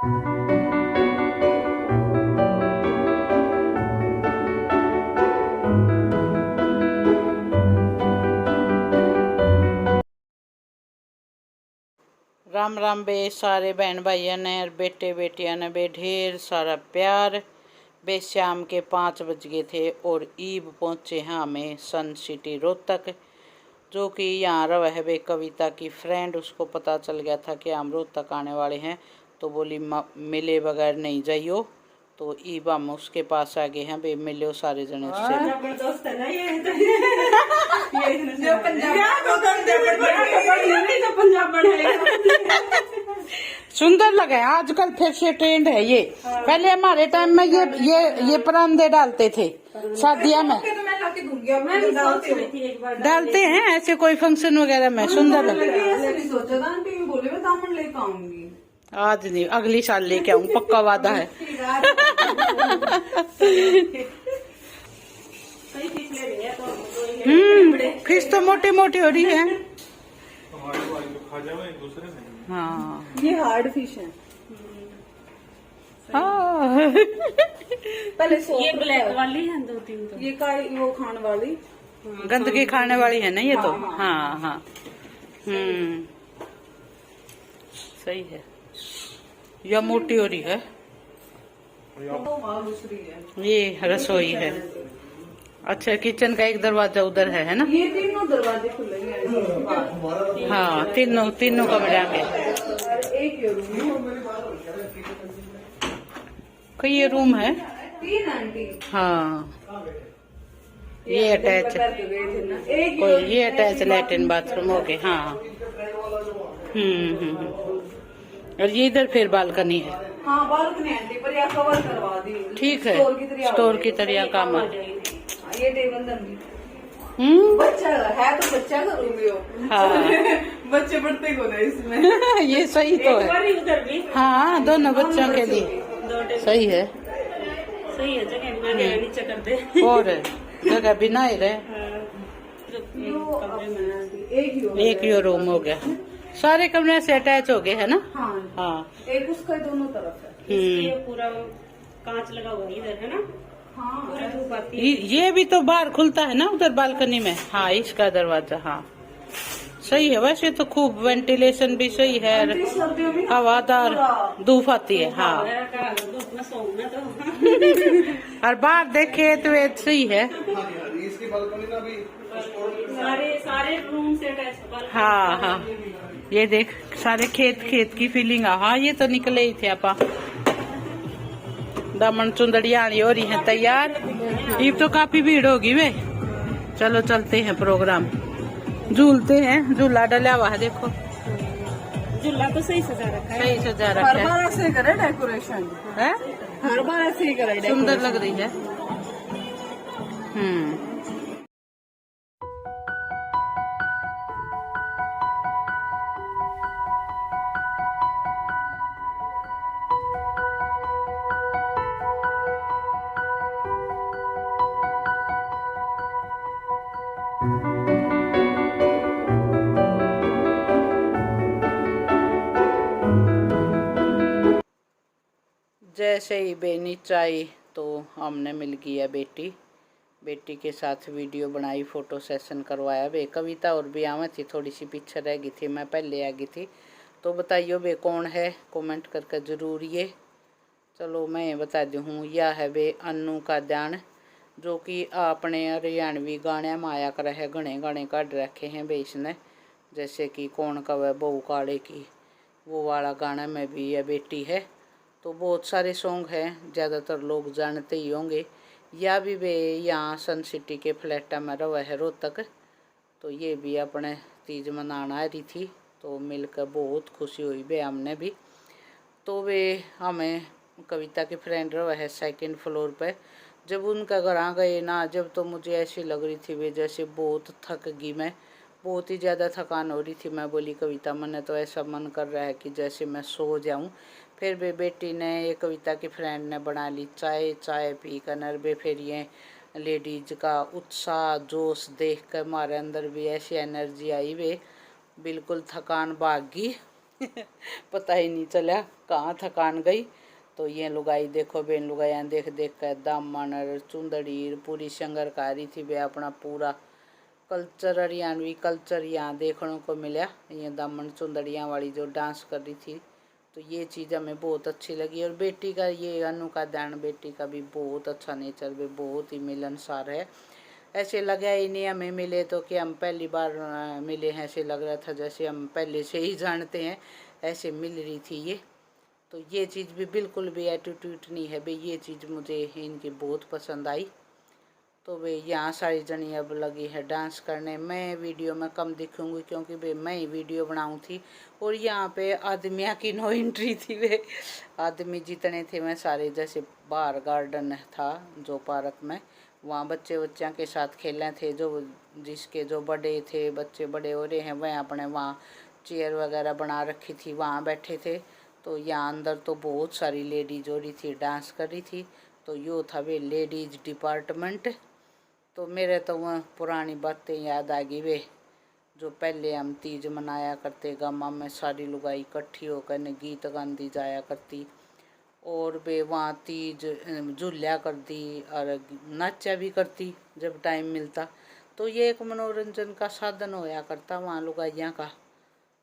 राम राम बे सारे बहन भाइयों ने और बेटे बेटियां ने बे ढेर सारा प्यार। बे शाम के 5 बज गए थे और ईब पहुँचे हैं हमें सन सिटी रोहतक, जो कि यहाँ रह है बे कविता की फ्रेंड। उसको पता चल गया था कि हम रोहतक आने वाले हैं, तो बोली मिले बगैर नहीं जाइयो। तो ईब हम उसके पास आ गए हैं बे, मिले सारे जने उससे। सुंदर लगे आजकल, फिर से ट्रेंड है ये। पहले हमारे टाइम में ये परांदे डालते थे शादियां में, डालते हैं ऐसे कोई फंक्शन वगैरह में, सुंदर लगे। आज नहीं, अगली साल लेके आऊँ, पक्का वादा है। फिश तो मोटी मोटी हो रही है। हाँ ये हार्ड फिश है। पहले ये ब्लैक वाली है 2-3 तो, ये का वो खाने वाली, गंदगी खाने वाली है ना ये तो। हाँ हाँ सही है। यह मोटी हो रही है, ये रसोई है। अच्छा, किचन का एक दरवाजा उधर है ना? ये तीनों दरवाजे खुले हैं। हाँ, तीनों कमरे के। एक ये रूम है। 3 आंटी। हाँ, ये अटैच, ये अटैच लैट्रिन बाथरूम हो गए। हाँ और ये इधर फिर बालकनी है। हाँ बालकनी आंटी, पर या कवर करवा दी। ठीक है, स्टोर की तरह काम है। ये देवंदन बच्चा है तो बच्चा करूंगी हो। हाँ बच्चे पढ़ते को नहीं इसमें। ये सही तो है। उधर भी हाँ, दोनों बच्चों के लिए सही है। सही है, जगह नीचे कर दे और जगह भी ना ही रहे। एक यो रूम हो गया, सारे कमरे से अटैच हो गए है ना? हाँ एक उसका दोनों तरफ है। ये पूरा कांच लगा हुआ इधर है ना? हाँ पूरी धूप आती है। ये भी तो बाहर खुलता है ना उधर बालकनी में। हाँ, इसका दरवाजा। हाँ सही है, वैसे तो खूब वेंटिलेशन भी सही है, हवादार, धूप आती है। हाँ धूप में सोना तो और बाहर देखे तो ये सही है। इसकी बालकनी ना भी सारे रूम से अटैच। हाँ हाँ, ये देख सारे खेत की फीलिंग। हाँ, ये तो निकले ही थे आपा। दामन चुंदड़िया हो रही है तैयार। ये तो काफी भीड़ होगी वे। चलो चलते हैं, प्रोग्राम झूलते हैं। झूला डला हुआ है, देखो झूला तो सही सजा रखा है। सही सजा रखा हर है। बार ऐसे ही करे डेकोरेशन, है? हर बार ऐसे ही करे, सुंदर लग रही है। जैसे ही बेनीच आई तो हमने मिल गया बेटी के साथ वीडियो बनाई, फोटो सेशन करवाया। बे कविता और भी आवे थी, थोड़ी सी पीछे रह गई थी, मैं पहले आ गई थी। तो बताइयो बे कौन है, कमेंट करके ज़रूर ये। चलो मैं बता दी हूँ, यह है बे अन्नू का ध्यान, जो कि अपने हरियाणवी गाने में आया कर है। घने गाने काट रखे हैं बे इसने, जैसे कि कौन कवे बहू काले की, वो वाला गाना में भी यह बेटी है। तो बहुत सारे सॉन्ग हैं, ज़्यादातर लोग जानते ही होंगे। या भी वे यहाँ सन सिटी के फ्लैटा में रहा है रोहतक। तो ये भी अपने तीज मनाना आ रही थी, तो मिलकर बहुत खुशी हुई बे हमने भी। तो वे हमें कविता की फ्रेंड रहा है 2nd फ्लोर पे। जब उनका घर आ गए ना, जब तो मुझे ऐसी लग रही थी वे जैसे बहुत थक गई मैं, बहुत ही ज़्यादा थकान हो रही थी। मैं बोली कविता, मैंने तो ऐसा मन कर रहा है कि जैसे मैं सो जाऊं। फिर बे बेटी ने, ये कविता की फ्रेंड ने बना ली चाय पी कर नरबे। फिर ये लेडीज का उत्साह जोश देख कर हमारे अंदर भी ऐसी एनर्जी आई वे, बिल्कुल थकान भाग गई। पता ही नहीं चला कहाँ थकान गई। तो ये लुगाई देखो बेन लुगाइयाँ देख देख कर दामन और चुंदड़ी पूरी शंगरकारी थी वे अपना पूरा कल्चर हरियाणवी कल्चर यहाँ देखने को मिला। ये दामन चुंदड़ियाँ वाली जो डांस कर रही थी तो ये चीज़ हमें बहुत अच्छी लगी। और बेटी का ये अनु का ध्यान बेटी का भी बहुत अच्छा नेचर भी बहुत ही मिलनसार है। ऐसे लगा ही नहीं हमें मिले तो कि हम पहली बार मिले हैं, ऐसे लग रहा था जैसे हम पहले से ही जानते हैं, ऐसे मिल रही थी ये। तो ये चीज़ भी बिल्कुल भी एटीट्यूड नहीं है भाई, ये चीज़ मुझे इनकी बहुत पसंद आई। तो वे यहाँ सारी जनी अब लगी है डांस करने। मैं वीडियो में कम दिखूँगी क्योंकि भाई मैं ही वीडियो बनाऊँ थी। और यहाँ पे आदमियों की नो एंट्री थी, वे आदमी जितने थे मैं सारे, जैसे बाहर गार्डन था जो पार्क में, वहाँ बच्चों के साथ खेलने थे। जो जिसके जो बड़े थे बच्चे बड़े हो रहे हैं वह अपने वहाँ चेयर वगैरह बना रखी थी वहाँ बैठे थे। तो यहाँ अंदर तो बहुत सारी लेडीज हो रही थी डांस कर रही थी। तो यो था वे लेडीज डिपार्टमेंट। तो मेरे तो वह पुरानी बातें याद आ गई वे, जो पहले हम तीज मनाया करते गामा में सारी लुगाई इकट्ठी होकर गीत गांधी जाया करती। और वे वहाँ तीज झूलिया करती और नाचा भी करती जब टाइम मिलता। तो ये एक मनोरंजन का साधन होया करता वहाँ लुगाइयाँ का।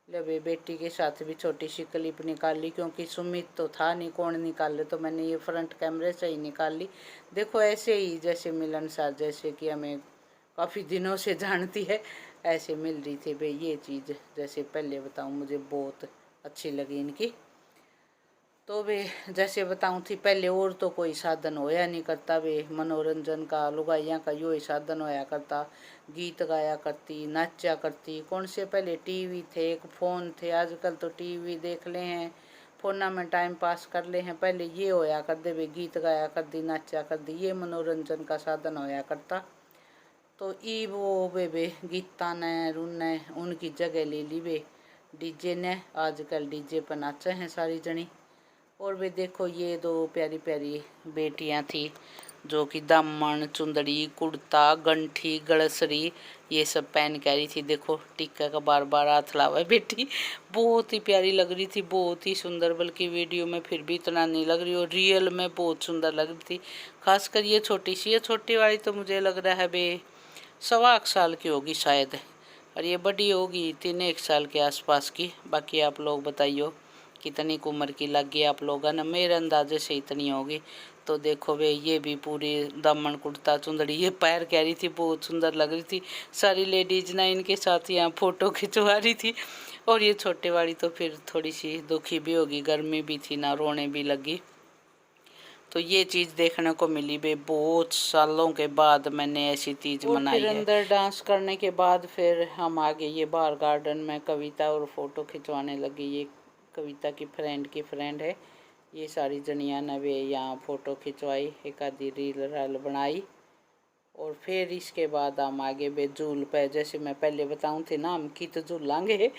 जब बेटी के साथ भी छोटी सी क्लिप निकाली क्योंकि सुमित तो था नहीं, कौन निकाले, तो मैंने ये फ्रंट कैमरे से ही निकाल ली। देखो ऐसे ही जैसे मिलनसार, जैसे कि हमें काफ़ी दिनों से जानती है, ऐसे मिल रही थी भाई। ये चीज़ जैसे पहले बताऊँ मुझे बहुत अच्छी लगी इनकी। तो वे जैसे बताऊँ थी पहले और तो कोई साधन होया नहीं करता, वे मनोरंजन का लुगाइयाँ का यो ही साधन होया करता। गीत गाया करती नाचा करती। कौन से पहले टीवी थे, एक फ़ोन थे, आजकल तो टीवी देख ले हैं, फ़ोना में टाइम पास कर ले हैं। पहले ये होया कर दे वे गीत गाया कर दी नाचा कर दी, ये मनोरंजन का साधन होया करता। तो ई वो वे गीता ने रूने उनकी जगह ले ली वे डीजे ने। आजकल डीजे पर नाचे हैं सारी जनी। और वे देखो ये दो प्यारी प्यारी बेटियां थी जो कि दामन चुंदड़ी कुर्ता गंठी गड़सरी ये सब पहन के आ रही थी। देखो टिक्का का बार बार हाथ लावा बेटी, बहुत ही प्यारी लग रही थी, बहुत ही सुंदर। बल्कि वीडियो में फिर भी इतना नहीं लग रही और रियल में बहुत सुंदर लग रही थी। खासकर ये छोटी सी, ये छोटी वाली तो मुझे लग रहा है बे 1.25 साल की होगी शायद, और ये बड़ी होगी 3-1 साल के आसपास की। बाकी आप लोग बताइए कितनी उम्र की लगी आप लोगों ने, मेरे अंदाजे से इतनी होगी। तो देखो वे ये भी पूरी दामन कुर्ता चुंदड़ी ये पैर कह रही थी, बहुत सुंदर लग रही थी। सारी लेडीज ना इनके साथ यहाँ फ़ोटो खिंचवा रही थी। और ये छोटे वाली तो फिर थोड़ी सी दुखी भी होगी, गर्मी भी थी ना, रोने भी लगी। तो ये चीज़ देखने को मिली बे, बहुत सालों के बाद मैंने ऐसी चीज़ मनाई है। अंदर डांस करने के बाद फिर हम आगे ये बाहर गार्डन में कविता और फ़ोटो खिंचवाने लगी। ये कविता की फ्रेंड है। ये सारी जनिया ने वे यहाँ फ़ोटो खिंचवाई, एक आधी रील बनाई। और फिर इसके बाद हम आगे बे झूल पे, जैसे मैं पहले बताऊँ थे ना हम कित झूलांगे,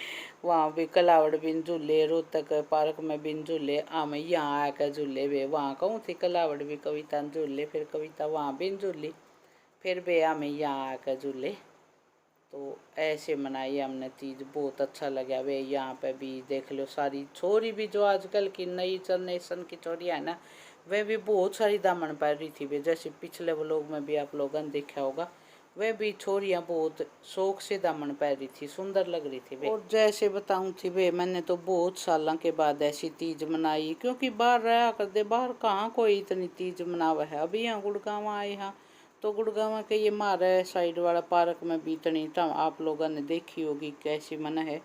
वहाँ भी कलावड़ बिन झूले, रोहतक पार्क में बिन झूले, हम यहाँ आकर झूले वे। वहाँ कहूँ थी कलावड़ भी कविता झूले, फिर कविता वहाँ बिन झूली, फिर बे हमें यहाँ आकर झूले। तो ऐसे मनाई हमने तीज, बहुत अच्छा लगा वे। यहाँ पे भी देख लो सारी छोरी भी जो आजकल की नई जनरेशन की छोरियाँ है ना, वह भी बहुत सारी दामन पहन रही थी वे। जैसे पिछले व्लॉग में भी आप लोगों ने देखा होगा, वह भी छोरियाँ बहुत शौक से दामन पहन रही थी, सुंदर लग रही थी वे। और जैसे बताऊँ थी वे मैंने तो बहुत सालों के बाद ऐसी तीज मनाई, क्योंकि बाहर रहा कर दे, बाहर कहाँ कोई इतनी तीज मनावा है। अभी यहाँ गुड़गांव आए यहाँ, तो गुड़गांव के ये मारे साइड वाला पार्क में भी इतनी तम आप लोगों ने देखी होगी कैसी मन है।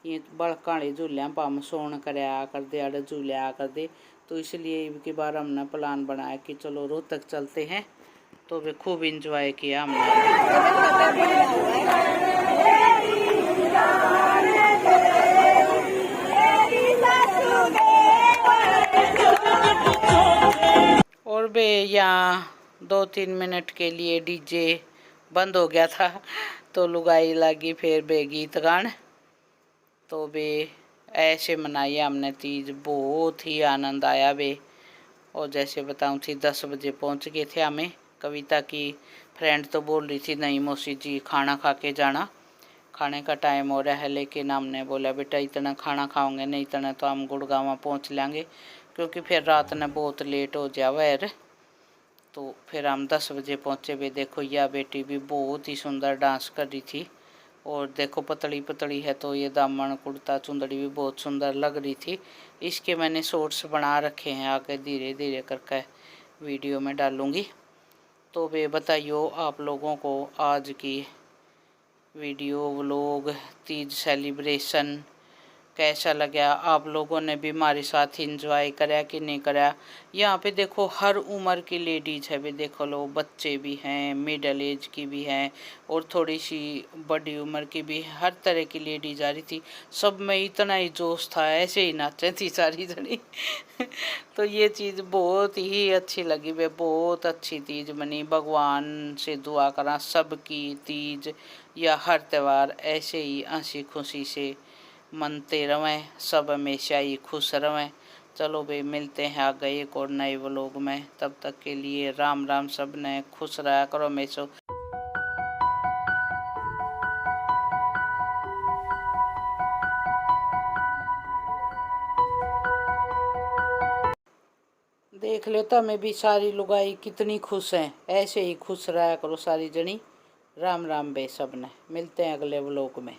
ये बड़काड़े झूलिया पाम सोन कराया कर दे, अड़ झूलिया कर दे। तो इसलिए इनकी बार हमने प्लान बनाया कि चलो रोहतक चलते हैं। तो वे खूब इंजॉय किया हमने। और वे यहाँ 2-3 मिनट के लिए डीजे बंद हो गया था, तो लुगाई लगी फिर बे गीत गान। तो बे ऐसे मनाई हमने तीज, बहुत ही आनंद आया बे। और जैसे बताऊँ थी 10 बजे पहुँच गए थे हमें। कविता की फ्रेंड तो बोल रही थी नहीं मौसी जी खाना खा के जाना, खाने का टाइम हो रहा है, लेकिन हमने बोला बेटा इतना खाना खाओगे नहीं, इतना तो हम गुड़गांव पहुँच लेंगे, क्योंकि फिर रात ने बहुत लेट हो जावा है। तो फिर हम 10 बजे पहुँचे भी। देखो यह बेटी भी बहुत ही सुंदर डांस कर रही थी, और देखो पतली पतली है, तो ये दामन कुर्ता चुंदड़ी भी बहुत सुंदर लग रही थी। इसके मैंने शॉर्ट्स बना रखे हैं, आगे धीरे धीरे करके वीडियो में डालूँगी। तो वे बताइयो आप लोगों को आज की वीडियो व्लॉग तीज सेलिब्रेशन कैसा लगा, आप लोगों ने भी हमारे साथ इंजॉय करा कि नहीं करा। यहाँ पे देखो हर उम्र की लेडीज़ है भी, देखो लो बच्चे भी हैं, मिडल एज की भी हैं, और थोड़ी सी बड़ी उम्र की भी, हर तरह की लेडीज आ रही थी। सब में इतना ही जोश था, ऐसे ही नाचे थी सारी जनी तो ये चीज़ बहुत ही अच्छी लगी वे, बहुत अच्छी तीज बनी। भगवान से दुआ करा सबकी तीज या हर त्यौहार ऐसे ही हंसी खुशी से मनते रहें, सब हमेशा ही खुश रहें। चलो भाई मिलते हैं आगे एक और नए व्लॉग में, तब तक के लिए राम राम। सब ने खुश रहा करो हमेशा। देख लो तमें भी सारी लुगाई कितनी खुश हैं, ऐसे ही खुश रहा करो सारी जनी। राम राम बे सब ने, मिलते हैं अगले व्लॉग में।